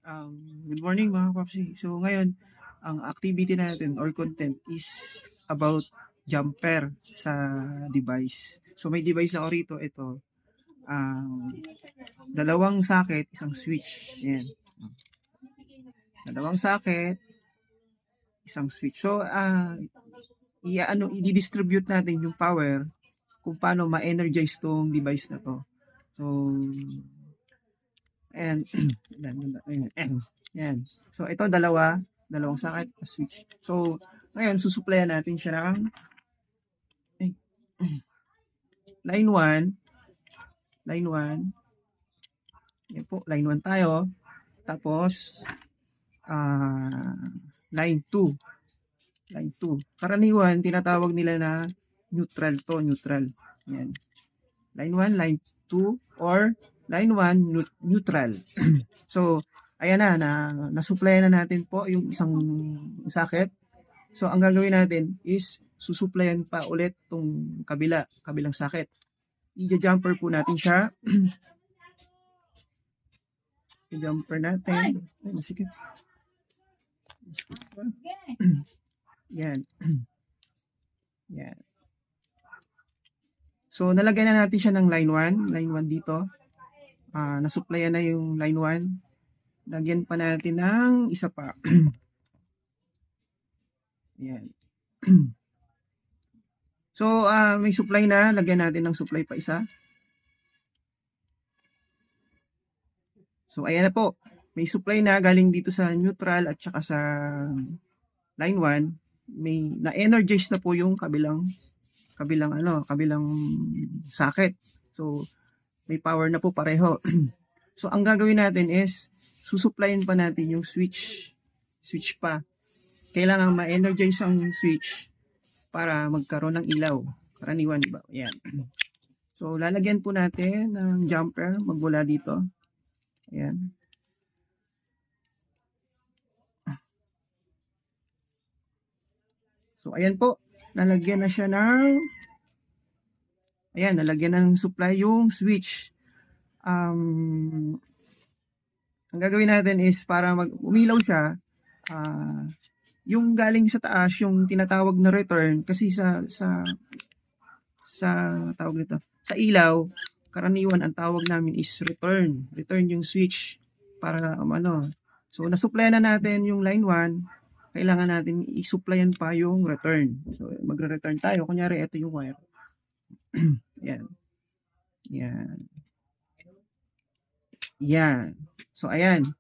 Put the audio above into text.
Good morning mga Papsi. So ngayon, ang activity natin or content is about jumper sa device. So may device ako rito, ito. Dalawang socket, isang switch. Ayan. Dalawang socket, isang switch. So i-distribute natin yung power kung paano ma-energize tong device na to. So and yan. So ito dalawang socket, switch. So ngayon susuplayan natin siya ng line 1. Yan po, line 1 tayo. Tapos line 2. Karaniwan tinatawag nila na neutral to, neutral. Yan. Line 1, line 2 or line 1 neutral. So ayan na nasuplayan na natin po yung isang socket. So ang gagawin natin is susuplayan pa ulit tong kabilang socket. I-jumper po natin siya. I-jumper natin. Ay, masikip. Yan. Yan. So nalagyan na natin siya ng line 1 dito. Nasuplayan na yung line 1. Lagyan pa natin ng isa pa. Yan. So may supply na, lagyan natin ng supply pa isa. So ayan na po. May supply na galing dito sa neutral at saka sa line 1. May na-energize na po yung kabilang socket. So may power na po pareho. So ang gagawin natin is susuplayin pa natin yung switch pa. Kailangan ma-energize ang switch para magkaroon ng ilaw. Karaniwan, diba? Ayan. So lalagyan po natin ng jumper magmula dito. Ayan. So ayan po, nalagyan na siya ng nalagyan ng supply yung switch. Ang gagawin natin is para umilaw siya, yung galing sa taas, yung tinatawag na return, kasi sa tawag nito, sa ilaw, karaniwan ang tawag namin is return yung switch para So nasuplayan na natin yung line 1, kailangan natin i-supplyan pa yung return. So magre-return tayo, kunyari ito yung wire. Yan. So ayan.